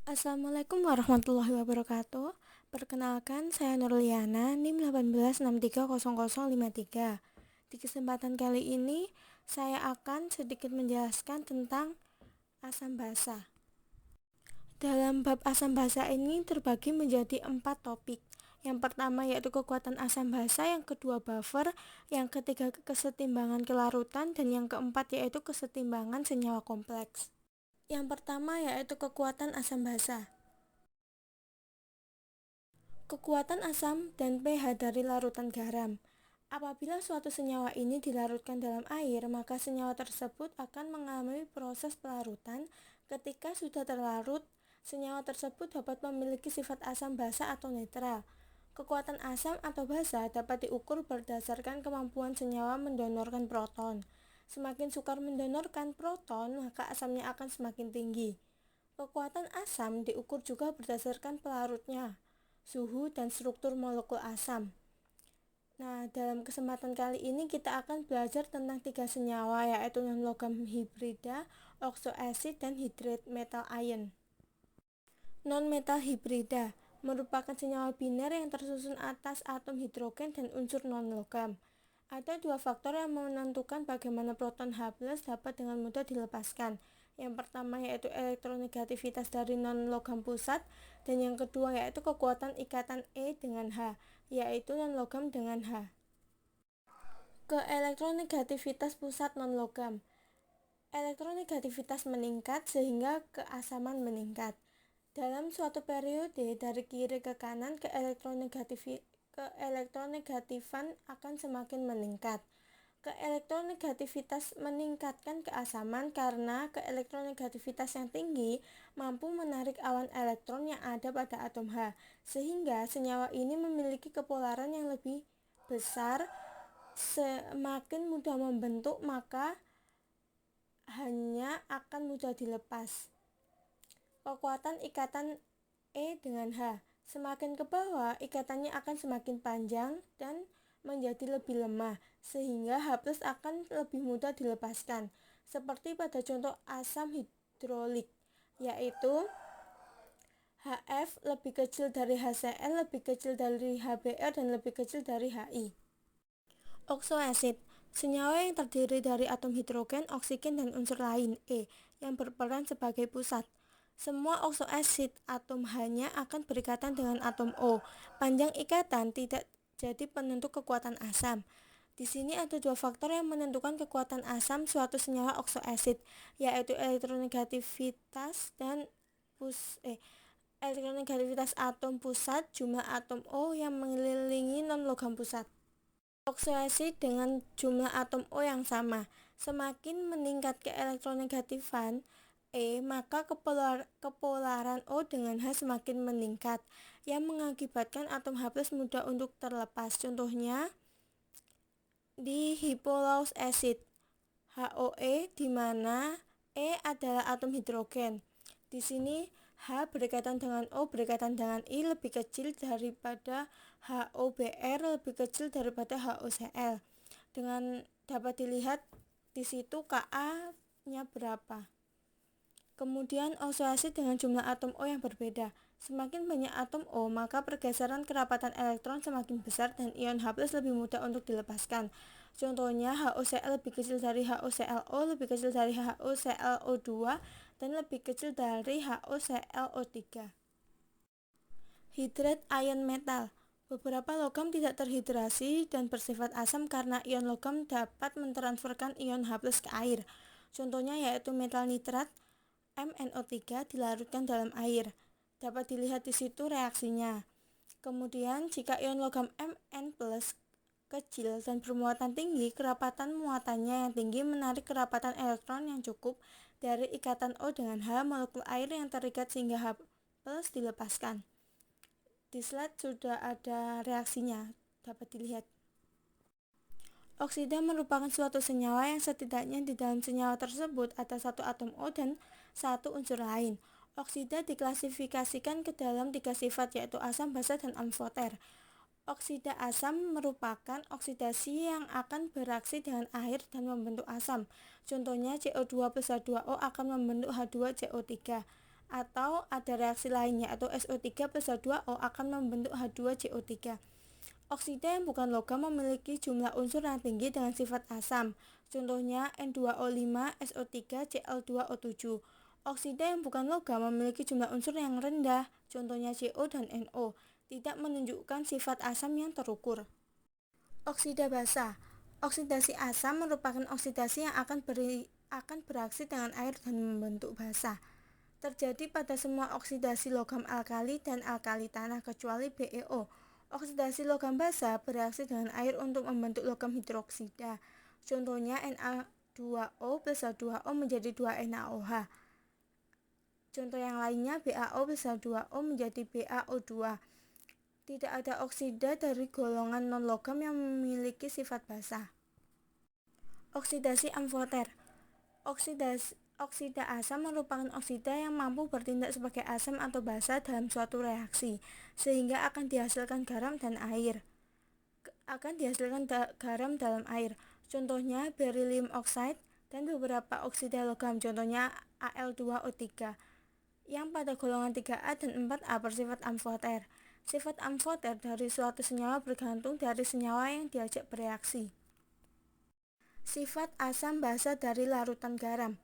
Assalamualaikum warahmatullahi wabarakatuh. Perkenalkan, saya Nurliana, NIM 18630053. Di kesempatan kali ini, saya akan sedikit menjelaskan tentang asam basa. Dalam bab asam basa ini terbagi menjadi 4 topik. Yang pertama yaitu kekuatan asam basa, yang kedua buffer, yang ketiga kesetimbangan kelarutan, dan yang keempat yaitu kesetimbangan senyawa kompleks. Yang pertama yaitu kekuatan asam basa. Kekuatan asam dan pH dari larutan garam. Apabila suatu senyawa ini dilarutkan dalam air, maka senyawa tersebut akan mengalami proses pelarutan. Ketika sudah terlarut, senyawa tersebut dapat memiliki sifat asam basa atau netral. Kekuatan asam atau basa dapat diukur berdasarkan kemampuan senyawa mendonorkan proton. Semakin sukar mendonorkan proton, maka asamnya akan semakin tinggi. Kekuatan asam diukur juga berdasarkan pelarutnya, suhu, dan struktur molekul asam. Nah, dalam kesempatan kali ini kita akan belajar tentang 3 senyawa, yaitu non-logam hibrida, oxoacid, dan hidrat metal ion. Non-metal hibrida merupakan senyawa biner yang tersusun atas atom hidrogen dan unsur non-logam. Ada 2 faktor yang menentukan bagaimana proton H+ dapat dengan mudah dilepaskan. Yang pertama yaitu elektronegativitas dari non-logam pusat, dan yang kedua yaitu kekuatan ikatan E dengan H, yaitu non-logam dengan H. Ke elektronegativitas pusat non-logam. Elektronegativitas meningkat sehingga keasaman meningkat. Dalam suatu periode dari kiri ke kanan, keelektronegatifan akan semakin meningkat. Keelektronegativitas meningkatkan keasaman karena keelektronegativitas yang tinggi mampu menarik awan elektron yang ada pada atom H, sehingga senyawa ini memiliki kepolaran yang lebih besar. Semakin mudah membentuk, maka hanya akan mudah dilepas. Kekuatan ikatan E dengan H. Semakin ke bawah, ikatannya akan semakin panjang dan menjadi lebih lemah, sehingga H+ akan lebih mudah dilepaskan, seperti pada contoh asam hidrolik, yaitu HF lebih kecil dari HCl, lebih kecil dari HBr, dan lebih kecil dari HI. Oxoacid, senyawa yang terdiri dari atom hidrogen, oksigen, dan unsur lain E, yang berperan sebagai pusat. Semua oxoacid atom H-nya akan berikatan dengan atom O. Panjang ikatan tidak jadi penentu kekuatan asam. Di sini ada 2 faktor yang menentukan kekuatan asam suatu senyawa oxoacid, yaitu elektronegativitas dan elektronegativitas atom pusat, jumlah atom O yang mengelilingi non-logam pusat. Oxoacid dengan jumlah atom O yang sama. Semakin meningkat keelektronegatifan E, maka kepolaran O dengan H semakin meningkat, yang mengakibatkan atom H+ mudah untuk terlepas. Contohnya di Hippolous acid, HOE, di mana E adalah atom hidrogen. Di sini H berikatan dengan O berikatan dengan I lebih kecil daripada HOBr lebih kecil daripada HOCl. Dengan dapat dilihat di situ Ka-nya berapa. Kemudian oxoacid dengan jumlah atom O yang berbeda. Semakin banyak atom O, maka pergeseran kerapatan elektron semakin besar dan ion H+ lebih mudah untuk dilepaskan. Contohnya HOCl lebih kecil dari HOClO, lebih kecil dari HOClO2, dan lebih kecil dari HOClO3. Hidrat ion metal. Beberapa logam tidak terhidrasi dan bersifat asam karena ion logam dapat mentransferkan ion H+ ke air. Contohnya yaitu metal nitrat MnO3 dilarutkan dalam air. Dapat dilihat di situ reaksinya. Kemudian jika ion logam Mn+ kecil dan bermuatan tinggi, kerapatan muatannya yang tinggi menarik kerapatan elektron yang cukup dari ikatan O dengan H molekul air yang terikat sehingga H+ dilepaskan. Di slide sudah ada reaksinya, dapat dilihat. Oksida merupakan suatu senyawa yang setidaknya di dalam senyawa tersebut ada 1 atom O dan 1 unsur lain. Oksida diklasifikasikan ke dalam 3 sifat, yaitu asam, basa, dan amfoter. Oksida asam merupakan oksidasi yang akan bereaksi dengan air dan membentuk asam. Contohnya CO2 plus H2O akan membentuk H2CO3. Atau ada reaksi lainnya yaitu SO3 plus H2O akan membentuk H2CO3. Oksida yang bukan logam memiliki jumlah unsur yang tinggi dengan sifat asam. Contohnya N2O5, SO3, Cl2O7. Oksida yang bukan logam memiliki jumlah unsur yang rendah. Contohnya CO dan NO. Tidak menunjukkan sifat asam yang terukur. Oksida basa. Oksidasi asam merupakan oksidasi yang akan beraksi dengan air dan membentuk basa. Terjadi pada semua oksidasi logam alkali dan alkali tanah kecuali BeO. Oksidasi logam basa bereaksi dengan air untuk membentuk logam hidroksida. Contohnya Na2O plus H2O menjadi 2NaOH. Contoh yang lainnya BaO plus H2O menjadi BaO2. Tidak ada oksida dari golongan non-logam yang memiliki sifat basa. Oksidasi amfoter. Oksida asam merupakan oksida yang mampu bertindak sebagai asam atau basa dalam suatu reaksi, sehingga akan dihasilkan garam dalam air. Contohnya beryllium oxide dan beberapa oksida logam, contohnya Al2O3, yang pada golongan 3A dan 4A bersifat amfoter. Sifat amfoter dari suatu senyawa bergantung dari senyawa yang diajak bereaksi. Sifat asam basa dari larutan garam.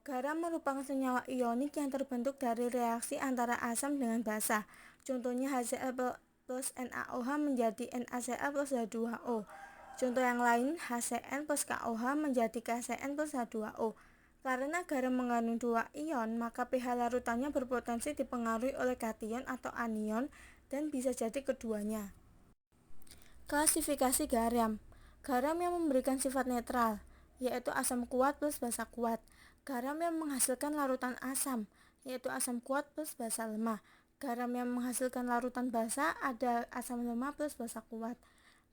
Garam merupakan senyawa ionik yang terbentuk dari reaksi antara asam dengan basa. Contohnya HCl plus NaOH menjadi NaCl plus H2O. Contoh yang lain, HCN plus KOH menjadi KCN plus H2O. Karena garam mengandung dua ion, maka pH larutannya berpotensi dipengaruhi oleh kation atau anion dan bisa jadi keduanya. Klasifikasi garam. Garam yang memberikan sifat netral, yaitu asam kuat plus basa kuat. Garam yang menghasilkan larutan asam, yaitu asam kuat plus basa lemah. Garam yang menghasilkan larutan basa ada asam lemah plus basa kuat.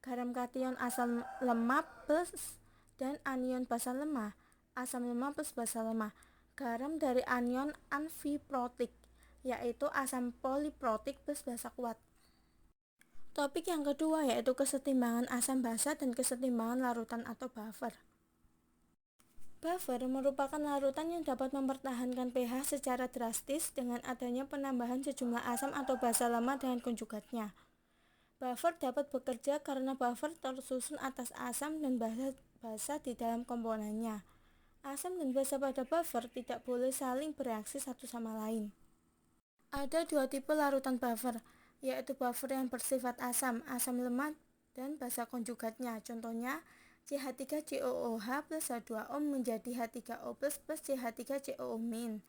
Garam kation asam lemah plus dan anion basa lemah, asam lemah plus basa lemah. Garam dari anion amfiprotik, yaitu asam poliprotik plus basa kuat. Topik yang kedua yaitu kesetimbangan asam basa dan kesetimbangan larutan atau buffer. Buffer merupakan larutan yang dapat mempertahankan pH secara drastis dengan adanya penambahan sejumlah asam atau basa lemah dengan konjugatnya. Buffer dapat bekerja karena buffer tersusun atas asam dan basa di dalam komponennya. Asam dan basa pada buffer tidak boleh saling bereaksi satu sama lain. Ada dua tipe larutan buffer, yaitu buffer yang bersifat asam lemah dan basa konjugatnya. Contohnya CH3COOH plus H2O menjadi H3O plus CH3COO-.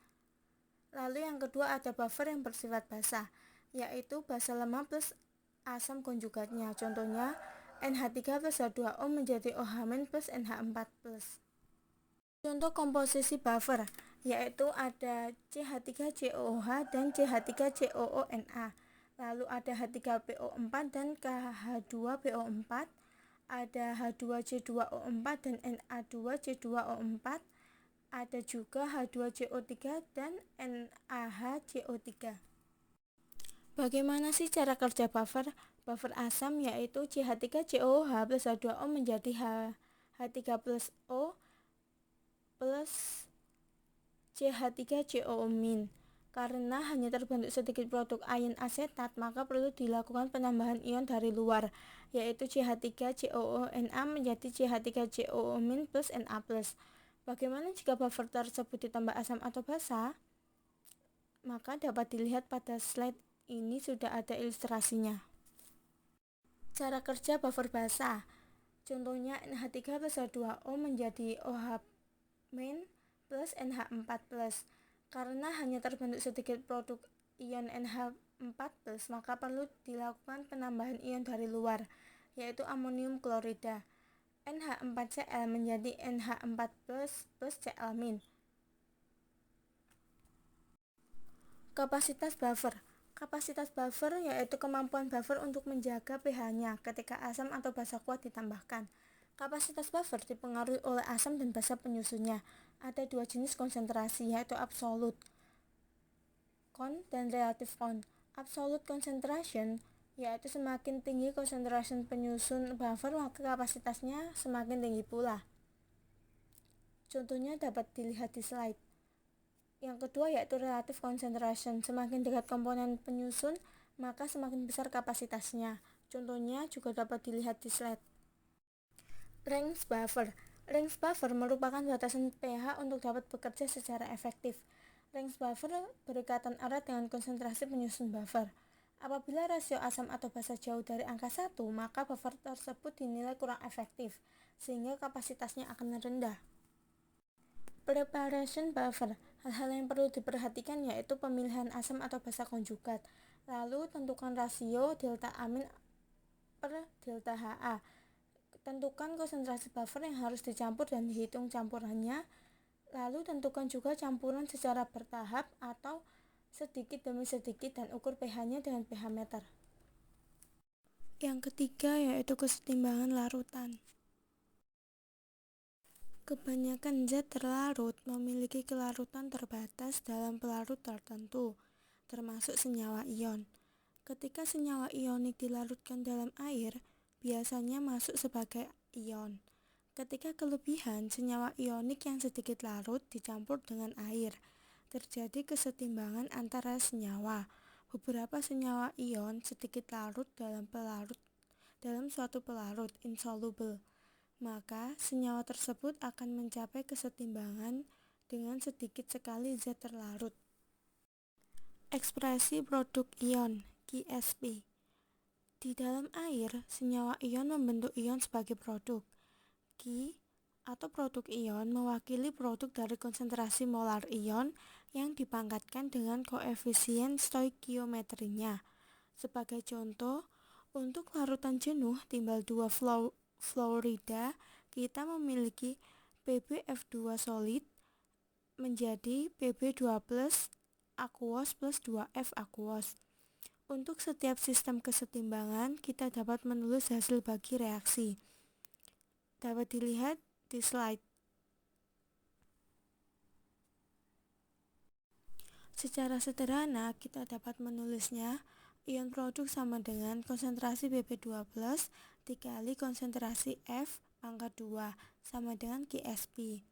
Lalu yang kedua ada buffer yang bersifat basa, yaitu basa lemah plus asam konjugatnya. Contohnya NH3 plus H2O menjadi OH- plus NH4 plus. Contoh komposisi buffer yaitu ada CH3COOH dan CH3COONA. Lalu ada H3PO4 dan KH2PO4, ada H2C2O4 dan Na2C2O4, ada juga H2CO3 dan NaHCO3. Bagaimana sih cara kerja buffer? Buffer asam yaitu CH3COOH plus H2O menjadi H3 plus O plus CH3COO-. Karena hanya terbentuk sedikit produk ion asetat, maka perlu dilakukan penambahan ion dari luar, yaitu CH3COONA menjadi CH3COO- plus Na+. Bagaimana jika buffer tersebut ditambah asam atau basa? Maka dapat dilihat pada slide ini sudah ada ilustrasinya. Cara kerja buffer basa. Contohnya NH3 plus H2O menjadi OH- plus NH4 plus. Karena hanya terbentuk sedikit produk ion NH4+, maka perlu dilakukan penambahan ion dari luar, yaitu amonium klorida. NH4Cl menjadi NH4+ plus Cl-. Kapasitas buffer. Kapasitas buffer yaitu kemampuan buffer untuk menjaga pH-nya ketika asam atau basa kuat ditambahkan. Kapasitas buffer dipengaruhi oleh asam dan basa penyusunnya. Ada dua jenis konsentrasi, yaitu absolute count dan relative count. Absolute concentration yaitu semakin tinggi konsentrasi penyusun buffer, maka kapasitasnya semakin tinggi pula. Contohnya dapat dilihat di slide. Yang kedua yaitu relative concentration. Semakin dekat komponen penyusun, maka semakin besar kapasitasnya. Contohnya juga dapat dilihat di slide. Range buffer. Range buffer merupakan batasan pH untuk dapat bekerja secara efektif. Range buffer berikatan erat dengan konsentrasi penyusun buffer. Apabila rasio asam atau basa jauh dari angka 1, maka buffer tersebut dinilai kurang efektif, sehingga kapasitasnya akan rendah. Preparation buffer. Hal-hal yang perlu diperhatikan yaitu pemilihan asam atau basa konjugat. Lalu tentukan rasio delta amin per delta HA. Tentukan konsentrasi buffer yang harus dicampur dan dihitung campurannya. Lalu tentukan juga campuran secara bertahap atau sedikit demi sedikit dan ukur pH-nya dengan pH meter. Yang ketiga yaitu kesetimbangan larutan. Kebanyakan zat terlarut memiliki kelarutan terbatas dalam pelarut tertentu, termasuk senyawa ion. Ketika senyawa ionik dilarutkan dalam air, biasanya masuk sebagai ion. Ketika kelebihan senyawa ionik yang sedikit larut dicampur dengan air, terjadi kesetimbangan antara senyawa. Beberapa senyawa ion sedikit larut dalam suatu pelarut insoluble, maka senyawa tersebut akan mencapai kesetimbangan dengan sedikit sekali zat terlarut. Ekspresi produk ion QSP. Di dalam air, senyawa ion membentuk ion sebagai produk. Q atau produk ion mewakili produk dari konsentrasi molar ion yang dipangkatkan dengan koefisien stoikiometrinya. Sebagai contoh, untuk larutan jenuh timbal 2 fluorida, kita memiliki PbF2 solid menjadi Pb2 plus aquos plus 2F aquos. Untuk setiap sistem kesetimbangan, kita dapat menulis hasil bagi reaksi. Dapat dilihat di slide. Secara sederhana, kita dapat menulisnya ion produk sama dengan konsentrasi Pp2+ dikali konsentrasi F pangkat 2 sama dengan QSP.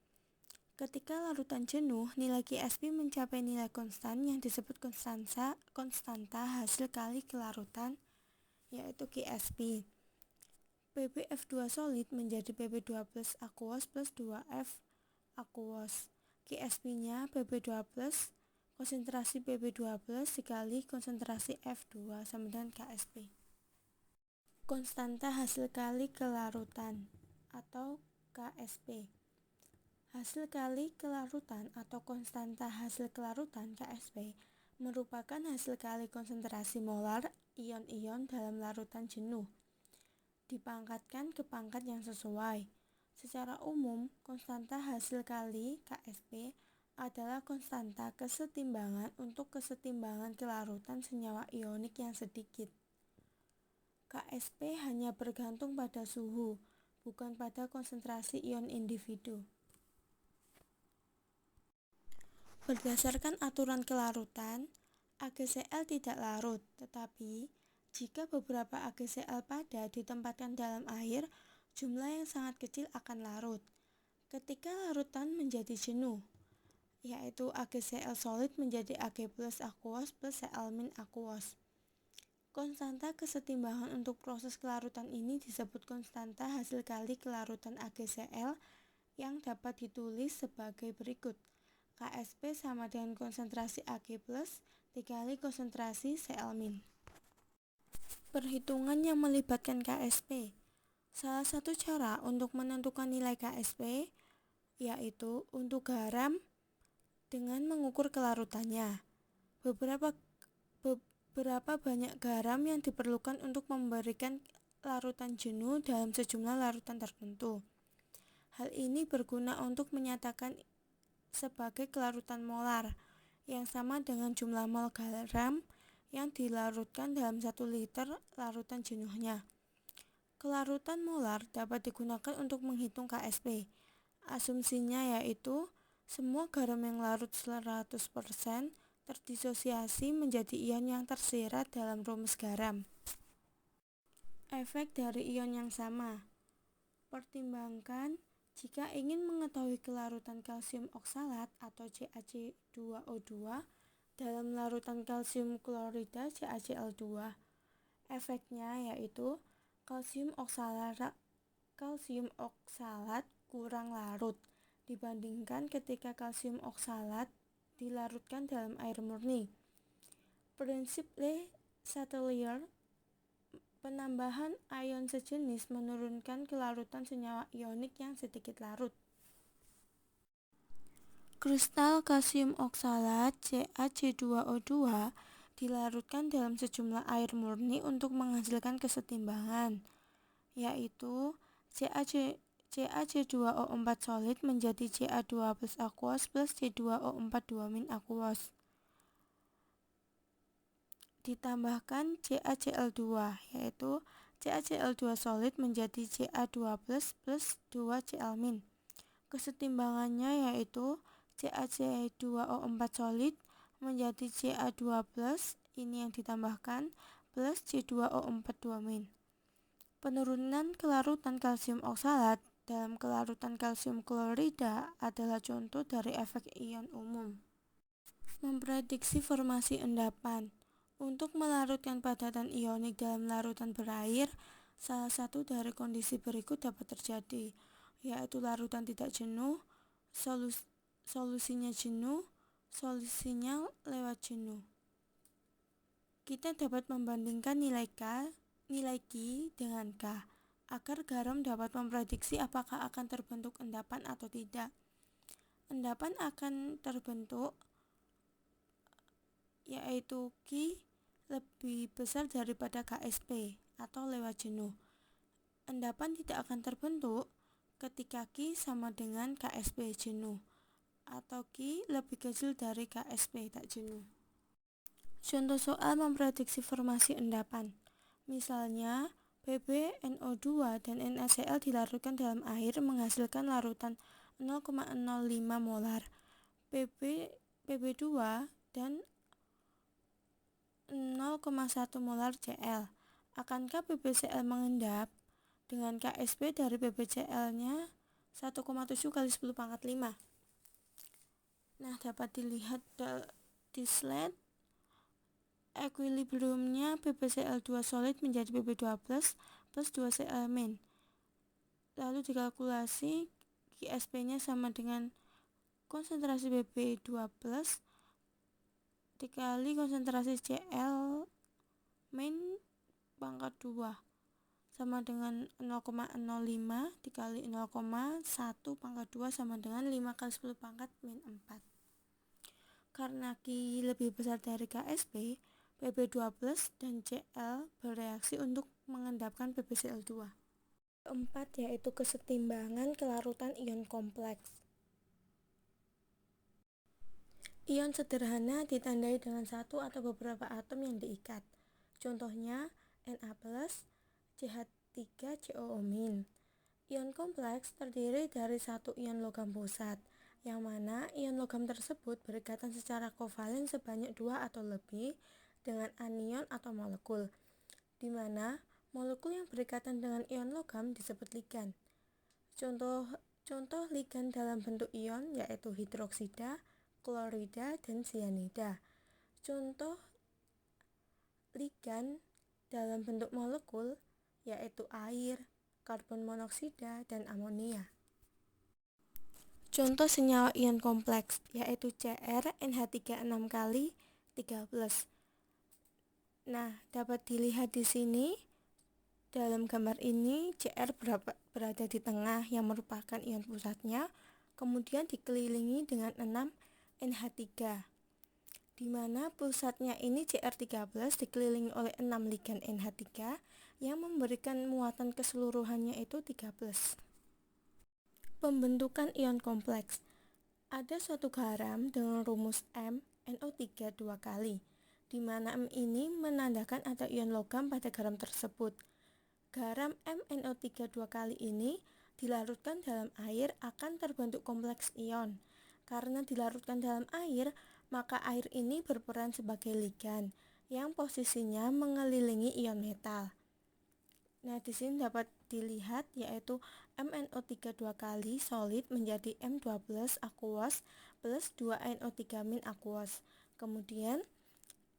Ketika larutan jenuh, nilai QSP mencapai nilai konstan yang disebut konstanta hasil kali kelarutan, yaitu QSP. PbF2 solid menjadi Pb2 plus aquos plus 2F aquos. QSP-nya Pb2 plus konsentrasi Pb2 plus dikali konsentrasi F2 sama dengan KSP. Konstanta hasil kali kelarutan atau KSP. Hasil kali kelarutan atau konstanta hasil kelarutan KSP merupakan hasil kali konsentrasi molar ion-ion dalam larutan jenuh, dipangkatkan ke pangkat yang sesuai. Secara umum, konstanta hasil kali KSP adalah konstanta kesetimbangan untuk kesetimbangan kelarutan senyawa ionik yang sedikit. KSP hanya bergantung pada suhu, bukan pada konsentrasi ion individu. Berdasarkan aturan kelarutan, AgCl tidak larut, tetapi jika beberapa AgCl pada ditempatkan dalam air, jumlah yang sangat kecil akan larut. Ketika larutan menjadi jenuh, yaitu AgCl solid menjadi Ag plus aquos plus Cl min aquos. Konstanta kesetimbangan untuk proses kelarutan ini disebut konstanta hasil kali kelarutan AgCl yang dapat ditulis sebagai berikut. KSP sama dengan konsentrasi Ag plus dikali konsentrasi Cl min. Perhitungan yang melibatkan KSP. Salah satu cara untuk menentukan nilai KSP yaitu untuk garam dengan mengukur kelarutannya. Beberapa banyak garam yang diperlukan untuk memberikan larutan jenuh dalam sejumlah larutan tertentu. Hal ini berguna untuk menyatakan sebagai kelarutan molar yang sama dengan jumlah mol garam yang dilarutkan dalam 1 liter larutan jenuhnya. Kelarutan molar dapat digunakan untuk menghitung KSP. Asumsinya yaitu semua garam yang larut 100% terdisosiasi menjadi ion yang tersirat dalam rumus garam. Efek dari ion yang sama. Pertimbangkan Jika ingin mengetahui kelarutan kalsium oksalat atau CaC2O2 dalam larutan kalsium klorida CaCl2, efeknya yaitu kalsium oksalat kurang larut dibandingkan ketika kalsium oksalat dilarutkan dalam air murni. Prinsip Le Chatelier, penambahan ion sejenis menurunkan kelarutan senyawa ionik yang sedikit larut. Kristal kalsium oksalat CaC2O2 dilarutkan dalam sejumlah air murni untuk menghasilkan kesetimbangan, yaitu CaC2O4 solid menjadi Ca2 plus aqueous plus C2O4 2- aqueous. Ditambahkan CaCl2, yaitu CaCl2 solid menjadi Ca2 plus 2Cl-. Kesetimbangannya yaitu CaC2O4 solid menjadi Ca2 plus, ini yang ditambahkan, plus C2O4 2-. Penurunan kelarutan kalsium oksalat dalam kelarutan kalsium klorida adalah contoh dari efek ion umum. Memprediksi formasi endapan. Untuk melarutkan padatan ionik dalam larutan berair, salah satu dari kondisi berikut dapat terjadi, yaitu larutan tidak jenuh, solusinya jenuh, solusinya lewat jenuh. Kita dapat membandingkan nilai Q dengan K agar garam dapat memprediksi apakah akan terbentuk endapan atau tidak. Endapan akan terbentuk yaitu Q lebih besar daripada KSP atau lewat jenuh. Endapan tidak akan terbentuk ketika Q sama dengan KSP jenuh atau Q lebih kecil dari KSP tak jenuh. Contoh soal memprediksi formasi endapan. Misalnya, PbNO2 dan NaCl dilarutkan dalam air menghasilkan larutan 0,05 molar Pb2 dan 0,1 molar Cl. Akankah PbCl mengendap dengan KSP dari PbCl-nya 1,7 kali 10⁵? Nah, dapat dilihat di slide. Ekuilibriumnya PbCl2 solid menjadi Pb2 plus 2Cl-. Lalu dikalkulasi KSP-nya sama dengan konsentrasi Pb2 plus dikali konsentrasi Cl pangkat 2 sama dengan 0,05 dikali 0,1 pangkat 2 sama dengan 5 kali 10⁴ - 4. Karena Q lebih besar dari KSP, Pb2 plus dan Cl bereaksi untuk mengendapkan PbCl2. Keempat yaitu kesetimbangan kelarutan ion kompleks. Ion sederhana ditandai dengan satu atau beberapa atom yang diikat. Contohnya Na+, CH3COO-. Ion kompleks terdiri dari satu ion logam pusat, yang mana ion logam tersebut berikatan secara kovalen sebanyak 2 atau lebih dengan anion atau molekul, di mana molekul yang berikatan dengan ion logam disebut ligan. Contoh ligan dalam bentuk ion yaitu hidroksida, klorida, dan sianida. Contoh ligan dalam bentuk molekul yaitu air, karbon monoksida, dan amonia. Contoh senyawa ion kompleks yaitu Cr NH3 6 kali 3+. Nah, dapat dilihat di sini dalam gambar ini Cr berada di tengah yang merupakan ion pusatnya, kemudian dikelilingi dengan 6 NH3, di mana pusatnya ini Cr13 dikelilingi oleh 6 ligan NH3 yang memberikan muatan keseluruhannya itu 3+. Pembentukan ion kompleks. Ada suatu garam dengan rumus MnO3 2 kali, di mana M ini menandakan ada ion logam pada garam tersebut. Garam MnO3 2 kali ini dilarutkan dalam air akan terbentuk kompleks ion. Karena dilarutkan dalam air, maka air ini berperan sebagai ligan yang posisinya mengelilingi ion metal. Nah, di sini dapat dilihat yaitu MnO3 dua kali solid menjadi M2+ aqueous plus 2NO3- aqueous. Kemudian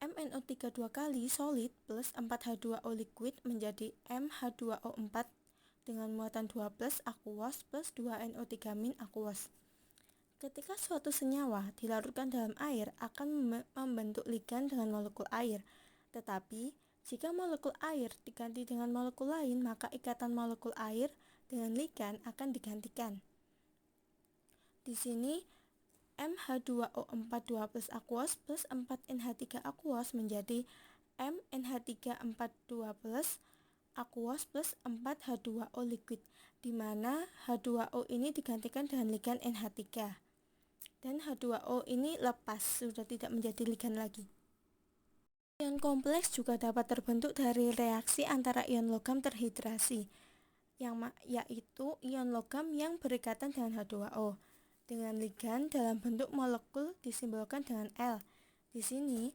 MnO3 dua kali solid plus 4H2O liquid menjadi MH2O4 dengan muatan 2+ aqueous plus 2NO3- aqueous. Ketika suatu senyawa dilarutkan dalam air akan membentuk ligan dengan molekul air. Tetapi jika molekul air diganti dengan molekul lain, maka ikatan molekul air dengan ligan akan digantikan. Di sini MH2O4 2+ aqueous plus 4NH3 aqueous menjadi MNH3 4 2+ aqueous plus 4H2O liquid, di mana H2O ini digantikan dengan ligan NH3 dan H2O ini lepas, sudah tidak menjadi ligan lagi. Ion kompleks juga dapat terbentuk dari reaksi antara ion logam terhidrasi, yaitu ion logam yang berikatan dengan H2O dengan ligan dalam bentuk molekul disimbolkan dengan L. Di sini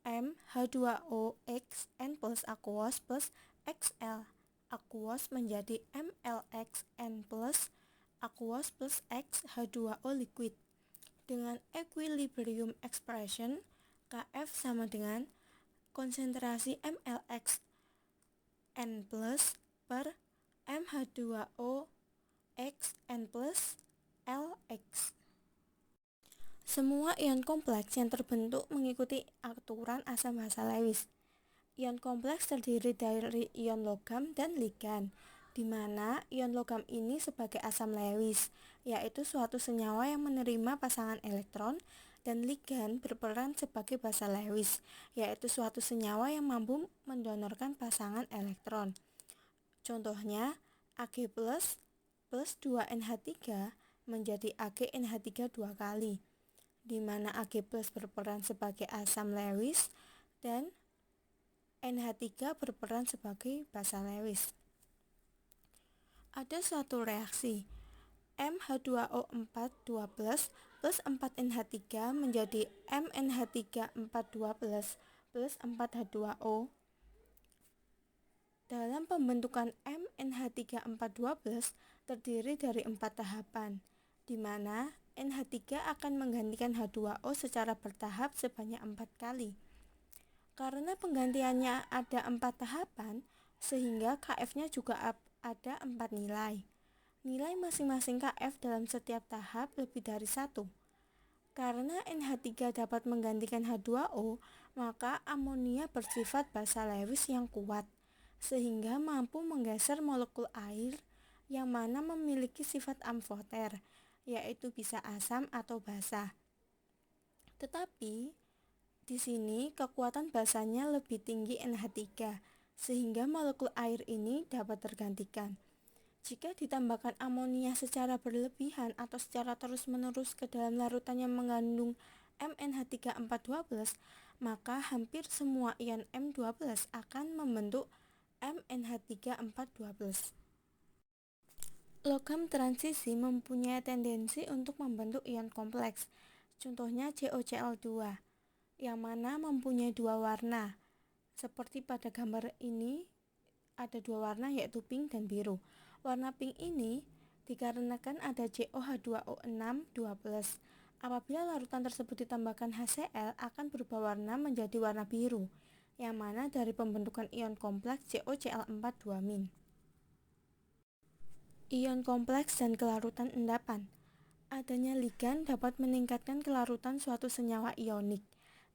M H2O X N plus aqueous plus XL aqueous menjadi MLX N plus aqueous plus X H2O liquid. Dengan equilibrium expression, Kf sama dengan konsentrasi MLX N plus per MH2O X N plus LX. Semua ion kompleks yang terbentuk mengikuti aturan asam basa Lewis. Ion kompleks terdiri dari ion logam dan ligan, di mana ion logam ini sebagai asam Lewis, yaitu suatu senyawa yang menerima pasangan elektron, dan ligan berperan sebagai basa Lewis, yaitu suatu senyawa yang mampu mendonorkan pasangan elektron. Contohnya Ag+ plus 2NH3 menjadi AgNH3 dua kali, di mana Ag+ berperan sebagai asam Lewis dan NH3 berperan sebagai basa Lewis. Ada suatu reaksi MH2O4 2+ plus 4NH3 menjadi MNH3 4 2+ plus 4H2O. Dalam pembentukan MNH3 4 2+ terdiri dari 4 tahapan, di mana NH3 akan menggantikan H2O secara bertahap sebanyak 4 kali. Karena penggantiannya ada 4 tahapan, sehingga Kf-nya juga ada 4 nilai. Nilai masing-masing Kf dalam setiap tahap lebih dari 1. Karena NH3 dapat menggantikan H2O, maka amonia bersifat basa Lewis yang kuat, sehingga mampu menggeser molekul air yang mana memiliki sifat amfoter, yaitu bisa asam atau basa. Tetapi di sini kekuatan basanya lebih tinggi NH3, sehingga molekul air ini dapat tergantikan. Jika ditambahkan amonia secara berlebihan atau secara terus-menerus ke dalam larutan yang mengandung MnH3 4 2+, maka hampir semua ion M2+ akan membentuk MnH3 4 2+. Logam transisi mempunyai tendensi untuk membentuk ion kompleks. Contohnya COCl2, yang mana mempunyai dua warna. Seperti pada gambar ini ada dua warna, yaitu pink dan biru. Warna pink ini dikarenakan ada COH2O6 2+. Apabila larutan tersebut ditambahkan HCl akan berubah warna menjadi warna biru, yang mana dari pembentukan ion kompleks COCl4 2-. Ion kompleks dan kelarutan endapan. Adanya ligan dapat meningkatkan kelarutan suatu senyawa ionik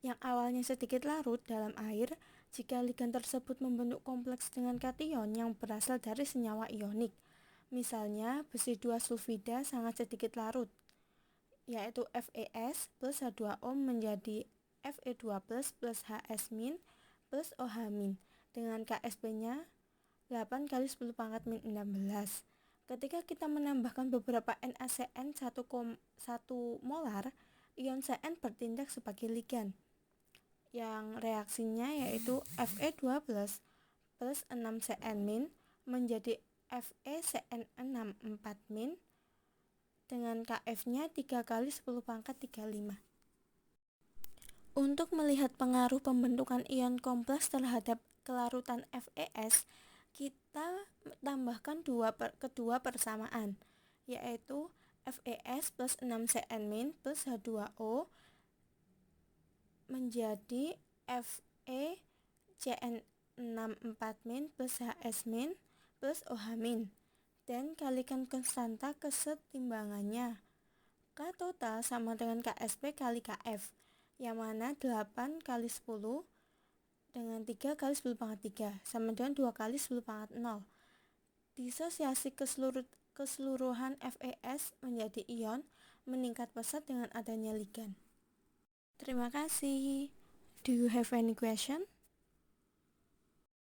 yang awalnya sedikit larut dalam air. Jika ligan tersebut membentuk kompleks dengan kation yang berasal dari senyawa ionik, misalnya besi 2 sulfida sangat sedikit larut, yaitu FeS plus H2O menjadi Fe2 plus HS- plus OH- dengan Ksp-nya 8 kali 10⁻⁻16. Ketika kita menambahkan beberapa NaCN 1 molar, ion Cn bertindak sebagai ligan, yang reaksinya yaitu Fe2 plus 6Cn- menjadi FeCN6 4- dengan Kf-nya 3 kali 10⁻35. Untuk melihat pengaruh pembentukan ion kompleks terhadap kelarutan FeS, kita tambahkan kedua persamaan, yaitu FeS plus 6Cn- plus H2O menjadi FeCN64- plus HS- plus OH- dan kalikan konstanta kesetimbangannya. K total sama dengan KSP kali KF, yang mana 8 kali 10 dengan 3 kali 10 pangkat 3 sama dengan 2 kali 10 pangkat 0. Disosiasi keseluruhan FeS menjadi ion meningkat pesat dengan adanya ligan. Terima kasih. Do you have any question?